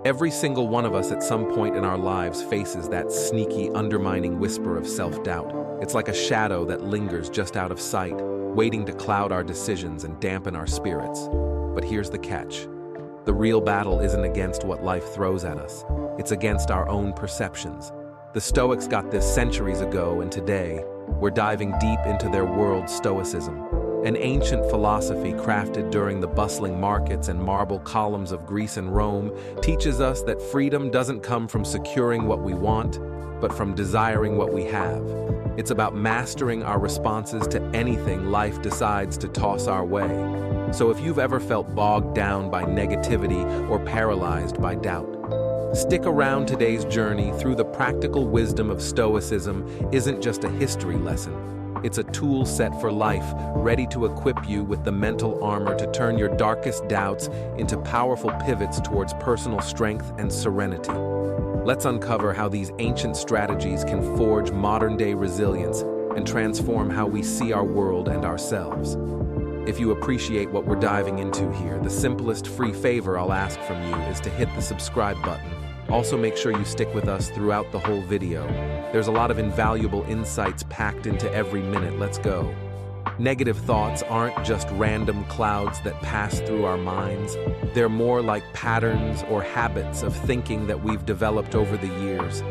Every single one of us at some point in our lives faces that sneaky, undermining whisper of self-doubt. It's like a shadow that lingers just out of sight, waiting to cloud our decisions and dampen our spirits. But here's the catch. The real battle isn't against what life throws at us. It's against our own perceptions. The Stoics got this centuries ago, and today, we're diving deep into their world, Stoicism. An ancient philosophy crafted during the bustling markets and marble columns of Greece and Rome teaches us that freedom doesn't come from securing what we want, but from desiring what we have. It's about mastering our responses to anything life decides to toss our way. So if you've ever felt bogged down by negativity or paralyzed by doubt, stick around. Today's journey through the practical wisdom of Stoicism isn't just a history lesson. It's a tool set for life, ready to equip you with the mental armor to turn your darkest doubts into powerful pivots towards personal strength and serenity. Let's uncover how these ancient strategies can forge modern-day resilience and transform how we see our world and ourselves. If you appreciate what we're diving into here, the simplest free favor I'll ask from you is to hit the subscribe button. Also, make sure you stick with us throughout the whole video. There's a lot of invaluable insights packed into every minute. Let's go. Negative thoughts aren't just random clouds that pass through our minds. They're more like patterns or habits of thinking that we've developed over the years.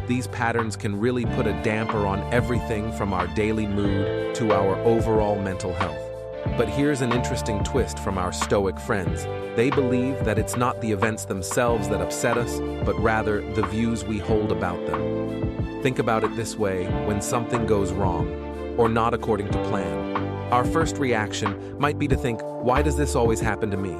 These patterns can really put a damper on everything from our daily mood to our overall mental health. But here's an interesting twist from our Stoic friends. They believe that it's not the events themselves that upset us, but rather the views we hold about them. Think about it this way: when something goes wrong, or not according to plan, our first reaction might be to think, why does this always happen to me?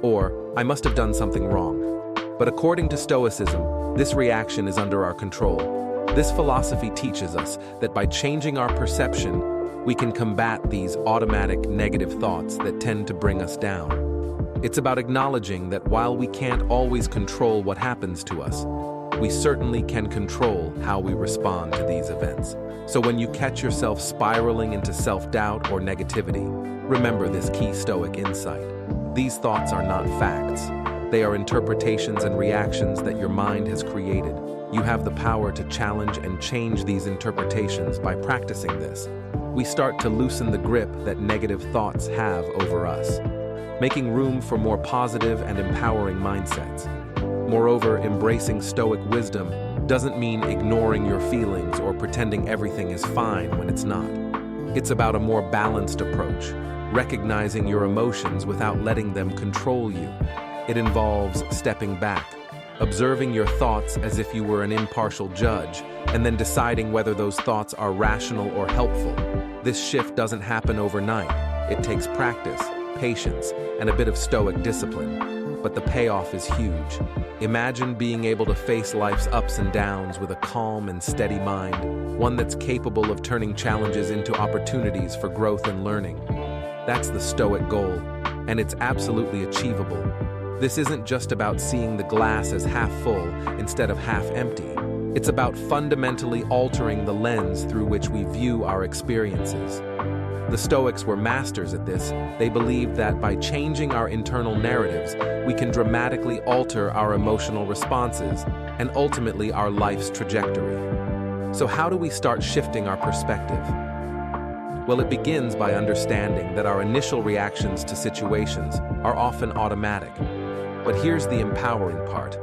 Or, I must have done something wrong. But according to Stoicism, this reaction is under our control. This philosophy teaches us that by changing our perception, we can combat these automatic negative thoughts that tend to bring us down. It's about acknowledging that while we can't always control what happens to us, we certainly can control how we respond to these events. So when you catch yourself spiraling into self-doubt or negativity, remember this key Stoic insight. These thoughts are not facts. They are interpretations and reactions that your mind has created. You have the power to challenge and change these interpretations by practicing this. We start to loosen the grip that negative thoughts have over us, making room for more positive and empowering mindsets. Moreover, embracing Stoic wisdom doesn't mean ignoring your feelings or pretending everything is fine when it's not. It's about a more balanced approach, recognizing your emotions without letting them control you. It involves stepping back, observing your thoughts as if you were an impartial judge, and then deciding whether those thoughts are rational or helpful. This shift doesn't happen overnight. It takes practice, patience, and a bit of Stoic discipline. But the payoff is huge. Imagine being able to face life's ups and downs with a calm and steady mind, one that's capable of turning challenges into opportunities for growth and learning. That's the Stoic goal, and it's absolutely achievable. This isn't just about seeing the glass as half full instead of half empty. It's about fundamentally altering the lens through which we view our experiences. The Stoics were masters at this. They believed that by changing our internal narratives, we can dramatically alter our emotional responses and ultimately our life's trajectory. So how do we start shifting our perspective? Well, it begins by understanding that our initial reactions to situations are often automatic. But here's the empowering part.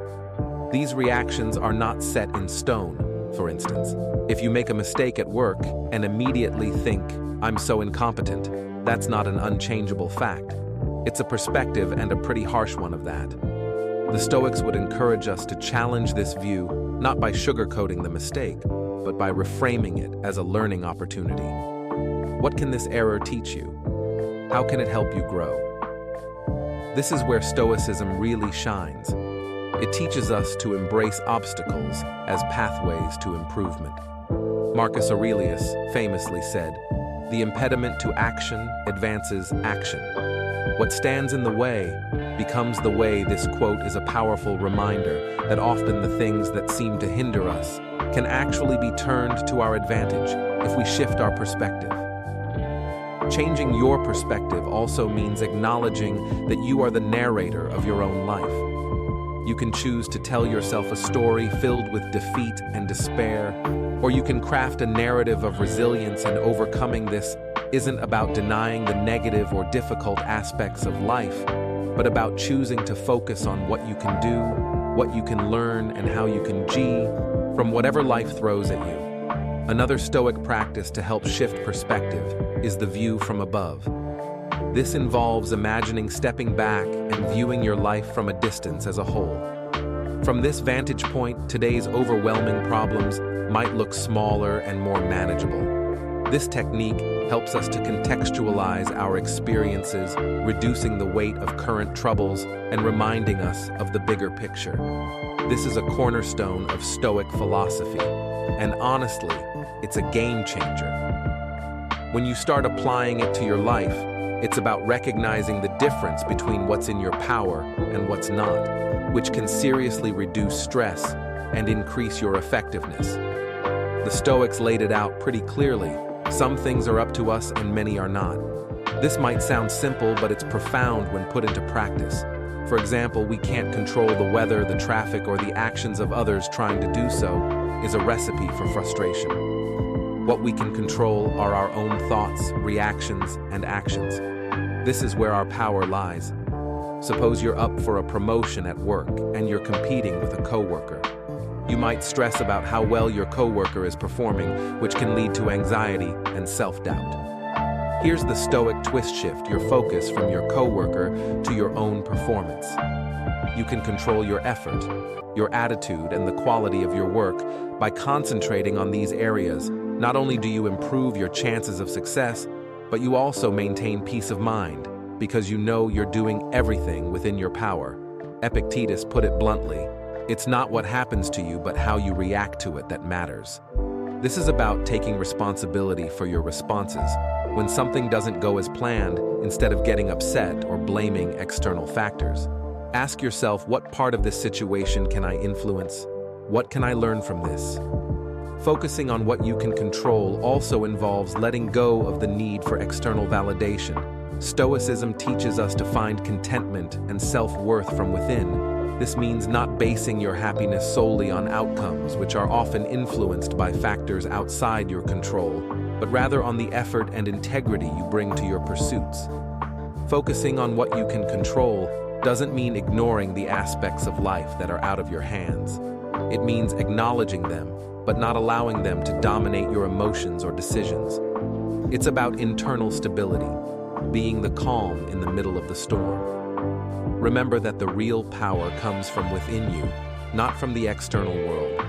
These reactions are not set in stone. For instance, if you make a mistake at work and immediately think, I'm so incompetent, that's not an unchangeable fact. It's a perspective, and a pretty harsh one of that. The Stoics would encourage us to challenge this view, not by sugarcoating the mistake, but by reframing it as a learning opportunity. What can this error teach you? How can it help you grow? This is where Stoicism really shines. It teaches us to embrace obstacles as pathways to improvement. Marcus Aurelius famously said, "The impediment to action advances action. What stands in the way becomes the way." This quote is a powerful reminder that often the things that seem to hinder us can actually be turned to our advantage if we shift our perspective. Changing your perspective also means acknowledging that you are the narrator of your own life. You can choose to tell yourself a story filled with defeat and despair, or you can craft a narrative of resilience and overcoming. This isn't about denying the negative or difficult aspects of life, but about choosing to focus on what you can do, what you can learn, and how you can G from whatever life throws at you. Another Stoic practice to help shift perspective is the view from above. This involves imagining stepping back and viewing your life from a distance as a whole. From this vantage point, today's overwhelming problems might look smaller and more manageable. This technique helps us to contextualize our experiences, reducing the weight of current troubles and reminding us of the bigger picture. This is a cornerstone of Stoic philosophy, and honestly, it's a game changer. When you start applying it to your life, it's about recognizing the difference between what's in your power and what's not, which can seriously reduce stress and increase your effectiveness. The Stoics laid it out pretty clearly. Some things are up to us and many are not. This might sound simple, but it's profound when put into practice. For example, we can't control the weather, the traffic, or the actions of others. Trying to do so is a recipe for frustration. What we can control are our own thoughts, reactions, and actions. This is where our power lies. Suppose you're up for a promotion at work and you're competing with a coworker. You might stress about how well your coworker is performing, which can lead to anxiety and self-doubt. Here's the Stoic twist: shift your focus from your coworker to your own performance. You can control your effort, your attitude, and the quality of your work by concentrating on these areas. Not only do you improve your chances of success, but you also maintain peace of mind because you know you're doing everything within your power. Epictetus put it bluntly: it's not what happens to you, but how you react to it that matters. This is about taking responsibility for your responses. When something doesn't go as planned, instead of getting upset or blaming external factors, ask yourself, what part of this situation can I influence? What can I learn from this? Focusing on what you can control also involves letting go of the need for external validation. Stoicism teaches us to find contentment and self-worth from within. This means not basing your happiness solely on outcomes, which are often influenced by factors outside your control, but rather on the effort and integrity you bring to your pursuits. Focusing on what you can control doesn't mean ignoring the aspects of life that are out of your hands. It means acknowledging them, but not allowing them to dominate your emotions or decisions. It's about internal stability, being the calm in the middle of the storm. Remember that the real power comes from within you, not from the external world.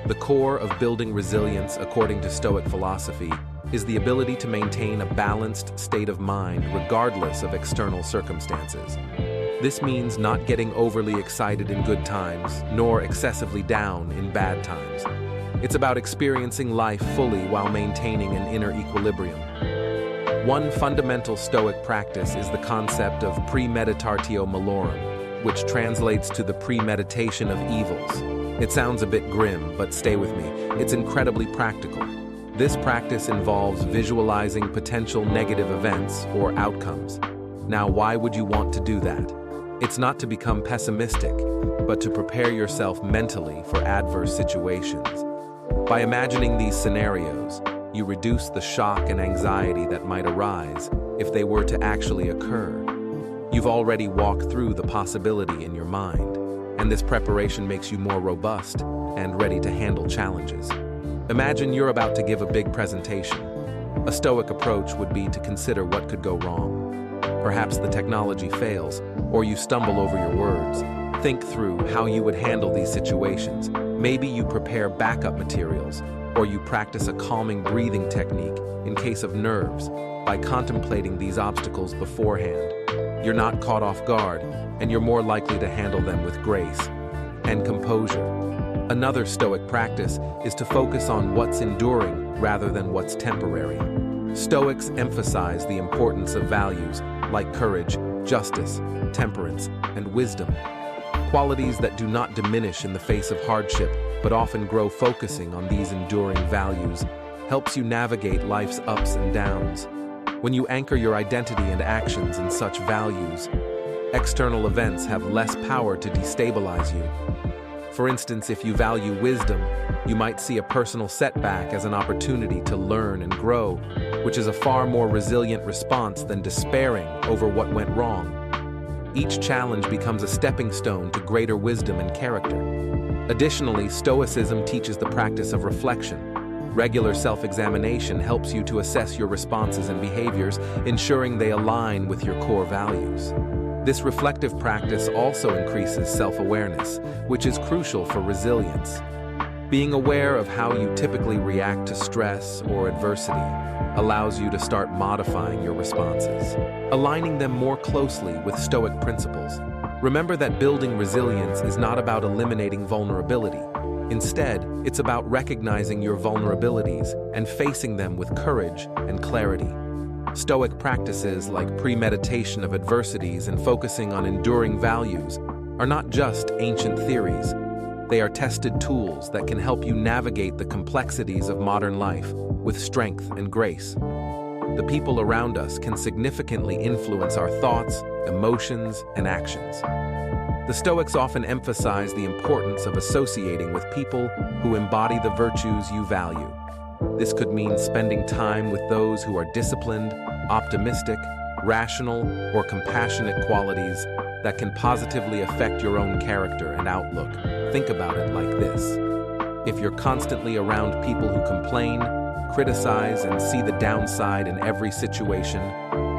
The core of building resilience, according to Stoic philosophy, is the ability to maintain a balanced state of mind regardless of external circumstances. This means not getting overly excited in good times, nor excessively down in bad times. It's about experiencing life fully while maintaining an inner equilibrium. One fundamental Stoic practice is the concept of premeditatio malorum, which translates to the premeditation of evils. It sounds a bit grim, but stay with me. It's incredibly practical. This practice involves visualizing potential negative events or outcomes. Now, why would you want to do that? It's not to become pessimistic, but to prepare yourself mentally for adverse situations. By imagining these scenarios, you reduce the shock and anxiety that might arise if they were to actually occur. You've already walked through the possibility in your mind, and this preparation makes you more robust and ready to handle challenges. Imagine you're about to give a big presentation. A Stoic approach would be to consider what could go wrong. Perhaps the technology fails, or you stumble over your words. Think through how you would handle these situations. Maybe you prepare backup materials, or you practice a calming breathing technique in case of nerves by contemplating these obstacles beforehand. You're not caught off guard, and you're more likely to handle them with grace and composure. Another Stoic practice is to focus on what's enduring rather than what's temporary. Stoics emphasize the importance of values like courage, justice, temperance, and wisdom. Qualities that do not diminish in the face of hardship, but often grow. Focusing on these enduring values helps you navigate life's ups and downs. When you anchor your identity and actions in such values, External events have less power to destabilize you. For instance, if you value wisdom, you might see a personal setback as an opportunity to learn and grow, which is a far more resilient response than despairing over what went wrong. Each challenge becomes a stepping stone to greater wisdom and character. Additionally, Stoicism teaches the practice of reflection. Regular self-examination helps you to assess your responses and behaviors, ensuring they align with your core values. This reflective practice also increases self-awareness, which is crucial for resilience. Being aware of how you typically react to stress or adversity allows you to start modifying your responses, aligning them more closely with Stoic principles. Remember that building resilience is not about eliminating vulnerability. Instead, it's about recognizing your vulnerabilities and facing them with courage and clarity. Stoic practices like premeditation of adversities and focusing on enduring values are not just ancient theories. They are tested tools that can help you navigate the complexities of modern life with strength and grace. The people around us can significantly influence our thoughts, emotions, and actions. The Stoics often emphasize the importance of associating with people who embody the virtues you value. This could mean spending time with those who are disciplined, optimistic, rational, or compassionate qualities that can positively affect your own character and outlook. Think about it like this. If you're constantly around people who complain, criticize, and see the downside in every situation,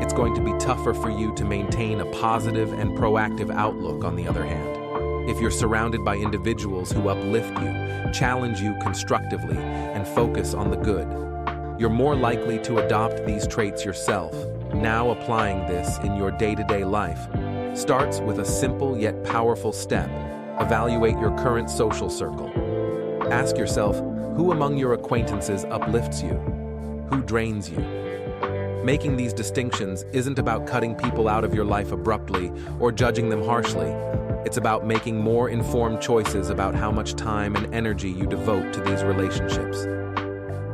it's going to be tougher for you to maintain a positive and proactive outlook. On the other hand, if you're surrounded by individuals who uplift you, challenge you constructively, and focus on the good, you're more likely to adopt these traits yourself. Now, applying this in your day-to-day life starts with a simple yet powerful step. Evaluate your current social circle. Ask yourself, who among your acquaintances uplifts you? Who drains you? Making these distinctions isn't about cutting people out of your life abruptly or judging them harshly. It's about making more informed choices about how much time and energy you devote to these relationships.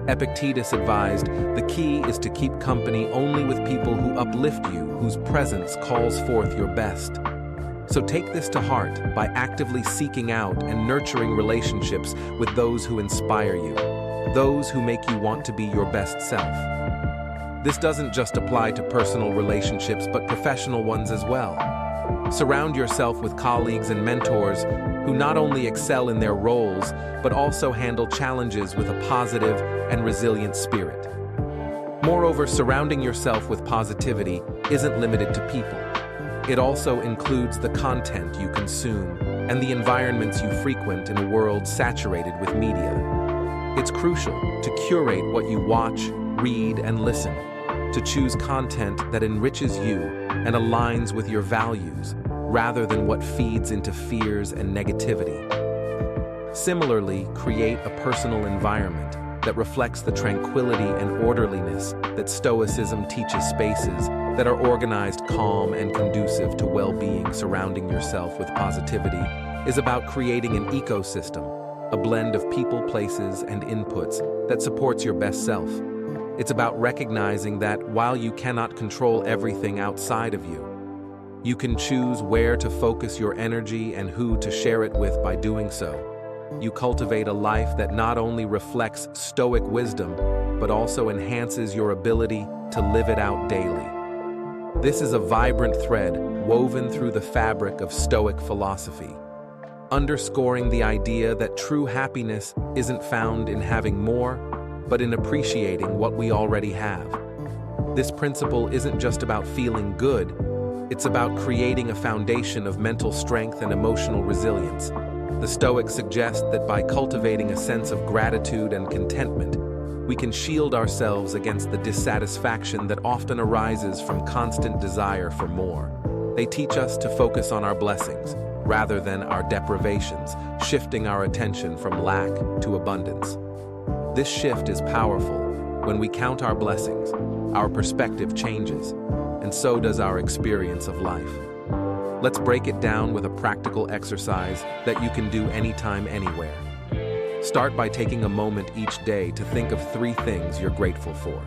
Epictetus advised, the key is to keep company only with people who uplift you, whose presence calls forth your best. So take this to heart by actively seeking out and nurturing relationships with those who inspire you, those who make you want to be your best self. This doesn't just apply to personal relationships, but professional ones as well. Surround yourself with colleagues and mentors who not only excel in their roles, but also handle challenges with a positive and resilient spirit. Moreover, surrounding yourself with positivity isn't limited to people. It also includes the content you consume and the environments you frequent in a world saturated with media. It's crucial to curate what you watch, read, and listen, to choose content that enriches you and aligns with your values, rather than what feeds into fears and negativity. Similarly, create a personal environment that reflects the tranquility and orderliness that Stoicism teaches. Spaces that are organized, calm, and conducive to well-being. Surrounding yourself with positivity is about creating an ecosystem, a blend of people, places, and inputs that supports your best self. It's about recognizing that while you cannot control everything outside of you, you can choose where to focus your energy and who to share it with. By doing so, you cultivate a life that not only reflects Stoic wisdom, but also enhances your ability to live it out daily. This is a vibrant thread woven through the fabric of Stoic philosophy, underscoring the idea that true happiness isn't found in having more, but in appreciating what we already have. This principle isn't just about feeling good, it's about creating a foundation of mental strength and emotional resilience. The Stoics suggest that by cultivating a sense of gratitude and contentment, we can shield ourselves against the dissatisfaction that often arises from constant desire for more. They teach us to focus on our blessings rather than our deprivations, shifting our attention from lack to abundance. This shift is powerful. When we count our blessings, our perspective changes, and so does our experience of life. Let's break it down with a practical exercise that you can do anytime, anywhere. Start by taking a moment each day to think of 3 things you're grateful for.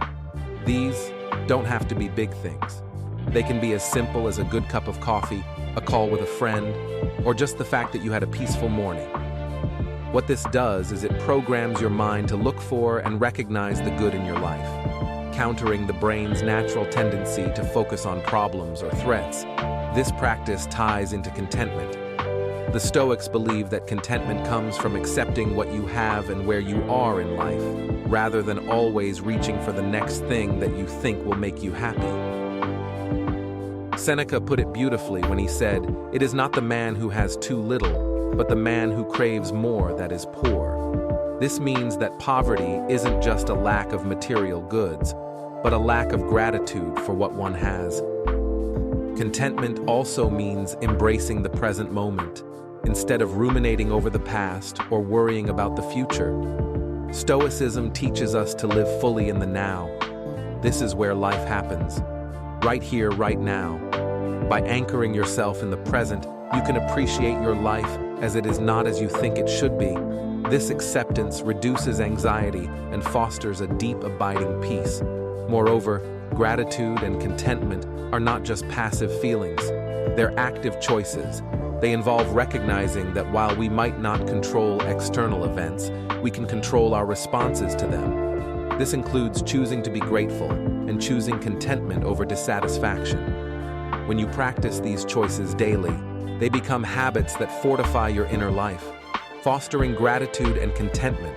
These don't have to be big things. They can be as simple as a good cup of coffee, a call with a friend, or just the fact that you had a peaceful morning. What this does is it programs your mind to look for and recognize the good in your life, countering the brain's natural tendency to focus on problems or threats. This practice ties into contentment. The Stoics believe that contentment comes from accepting what you have and where you are in life, rather than always reaching for the next thing that you think will make you happy. Seneca put it beautifully when he said, "It is not the man who has too little, but the man who craves more that is poor." This means that poverty isn't just a lack of material goods, but a lack of gratitude for what one has. Contentment also means embracing the present moment, instead of ruminating over the past or worrying about the future. Stoicism teaches us to live fully in the now. This is where life happens, right here, right now. By anchoring yourself in the present, you can appreciate your life as it is, not as you think it should be. This acceptance reduces anxiety and fosters a deep, abiding peace. Moreover, gratitude and contentment are not just passive feelings. They're active choices. They involve recognizing that while we might not control external events, we can control our responses to them. This includes choosing to be grateful and choosing contentment over dissatisfaction. When you practice these choices daily, they become habits that fortify your inner life. Fostering gratitude and contentment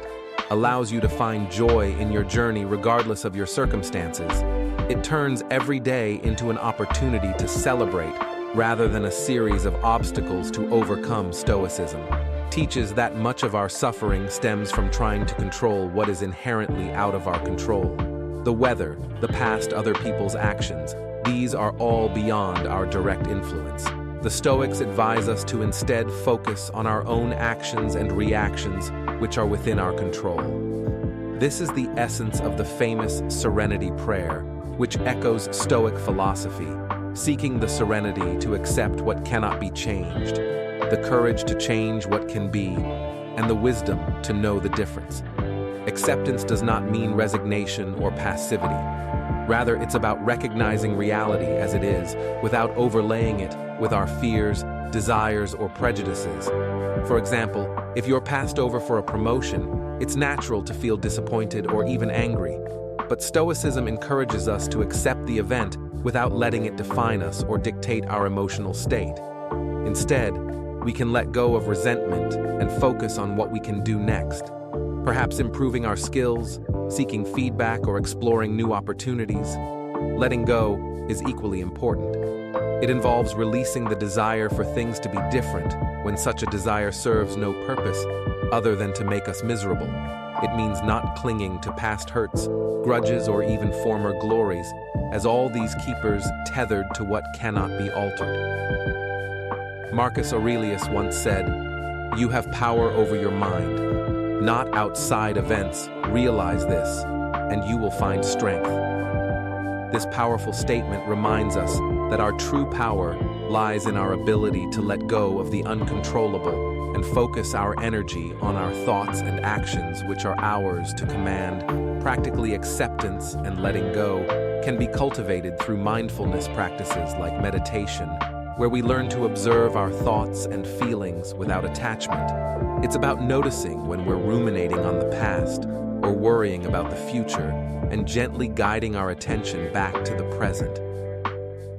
allows you to find joy in your journey regardless of your circumstances. It turns every day into an opportunity to celebrate rather than a series of obstacles to overcome. Stoicism teaches that much of our suffering stems from trying to control what is inherently out of our control. The weather, the past, other people's actions, these are all beyond our direct influence. The Stoics advise us to instead focus on our own actions and reactions, which are within our control. This is the essence of the famous Serenity Prayer, which echoes Stoic philosophy, seeking the serenity to accept what cannot be changed, the courage to change what can be, and the wisdom to know the difference. Acceptance does not mean resignation or passivity. Rather, it's about recognizing reality as it is without overlaying it with our fears, desires, or prejudices. For example, if you're passed over for a promotion, it's natural to feel disappointed or even angry. But Stoicism encourages us to accept the event without letting it define us or dictate our emotional state. Instead, we can let go of resentment and focus on what we can do next. Perhaps improving our skills, seeking feedback, or exploring new opportunities. Letting go is equally important. It involves releasing the desire for things to be different when such a desire serves no purpose other than to make us miserable. It means not clinging to past hurts, grudges, or even former glories, as all these keep us tethered to what cannot be altered. Marcus Aurelius once said, "You have power over your mind, not outside events. Realize this, and you will find strength." This powerful statement reminds us that our true power lies in our ability to let go of the uncontrollable and focus our energy on our thoughts and actions, which are ours to command. Practically, acceptance and letting go can be cultivated through mindfulness practices like meditation, where we learn to observe our thoughts and feelings without attachment. It's about noticing when we're ruminating on the past or worrying about the future and gently guiding our attention back to the present.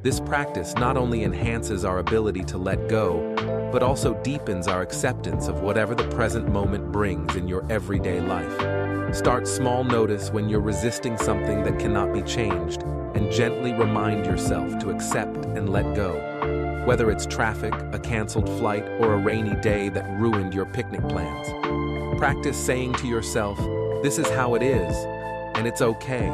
This practice not only enhances our ability to let go, but also deepens our acceptance of whatever the present moment brings in your everyday life. Start small. Notice when you're resisting something that cannot be changed, and gently remind yourself to accept and let go. Whether it's traffic, a canceled flight, or a rainy day that ruined your picnic plans. Practice saying to yourself, "This is how it is, and it's okay."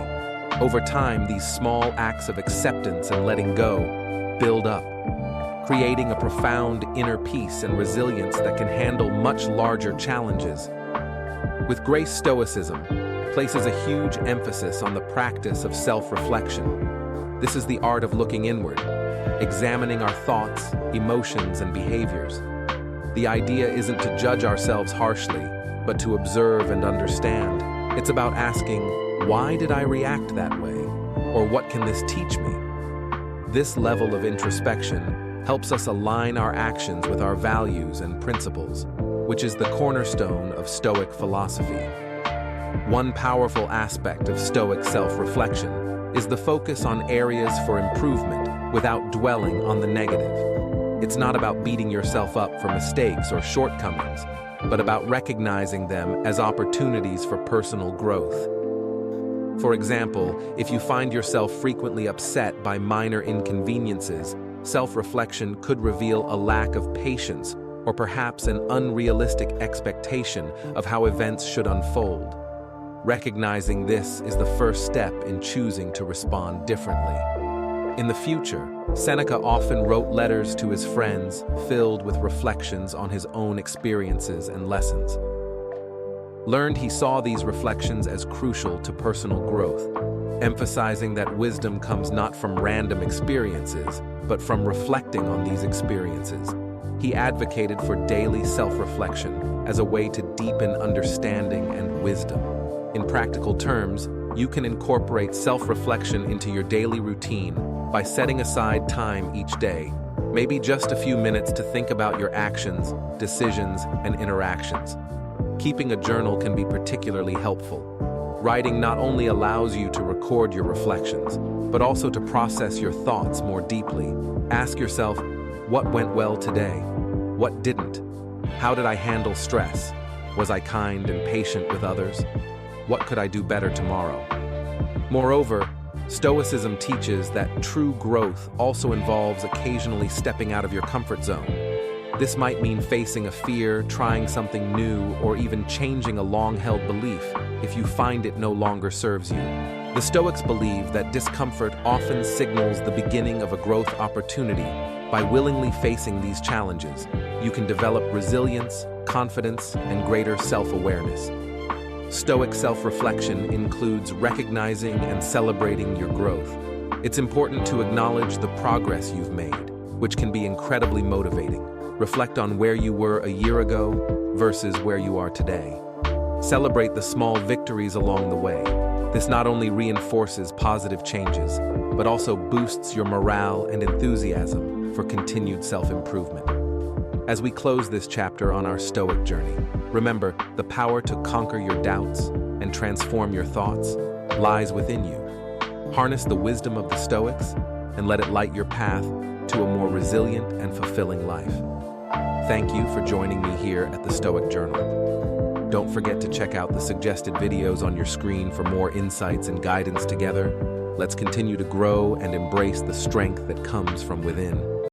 Over time, these small acts of acceptance and letting go build up, creating a profound inner peace and resilience that can handle much larger challenges. With grace, Stoicism places a huge emphasis on the practice of self-reflection. This is the art of looking inward, examining our thoughts, emotions, and behaviors. The idea isn't to judge ourselves harshly, but to observe and understand. It's about asking, why did I react that way? Or what can this teach me? This level of introspection helps us align our actions with our values and principles, which is the cornerstone of Stoic philosophy. One powerful aspect of Stoic self-reflection is the focus on areas for improvement without dwelling on the negative. It's not about beating yourself up for mistakes or shortcomings, but about recognizing them as opportunities for personal growth. For example, if you find yourself frequently upset by minor inconveniences, self-reflection could reveal a lack of patience or perhaps an unrealistic expectation of how events should unfold. Recognizing this is the first step in choosing to respond differently. In the future, Seneca often wrote letters to his friends filled with reflections on his own experiences and lessons. He saw these reflections as crucial to personal growth, emphasizing that wisdom comes not from random experiences, but from reflecting on these experiences. He advocated for daily self-reflection as a way to deepen understanding and wisdom. In practical terms, you can incorporate self-reflection into your daily routine by setting aside time each day, maybe just a few minutes to think about your actions, decisions, and interactions. Keeping a journal can be particularly helpful. Writing not only allows you to record your reflections, but also to process your thoughts more deeply. Ask yourself, what went well today? What didn't? How did I handle stress? Was I kind and patient with others? What could I do better tomorrow? Moreover, Stoicism teaches that true growth also involves occasionally stepping out of your comfort zone. This might mean facing a fear, trying something new, or even changing a long-held belief if you find it no longer serves you. The Stoics believe that discomfort often signals the beginning of a growth opportunity. By willingly facing these challenges, you can develop resilience, confidence, and greater self-awareness. Stoic self-reflection includes recognizing and celebrating your growth. It's important to acknowledge the progress you've made, which can be incredibly motivating. Reflect on where you were a year ago versus where you are today. Celebrate the small victories along the way. This not only reinforces positive changes, but also boosts your morale and enthusiasm for continued self-improvement. As we close this chapter on our Stoic journey, remember, the power to conquer your doubts and transform your thoughts lies within you. Harness the wisdom of the Stoics and let it light your path to a more resilient and fulfilling life. Thank you for joining me here at the Stoic Journal. Don't forget to check out the suggested videos on your screen for more insights and guidance together. Let's continue to grow and embrace the strength that comes from within.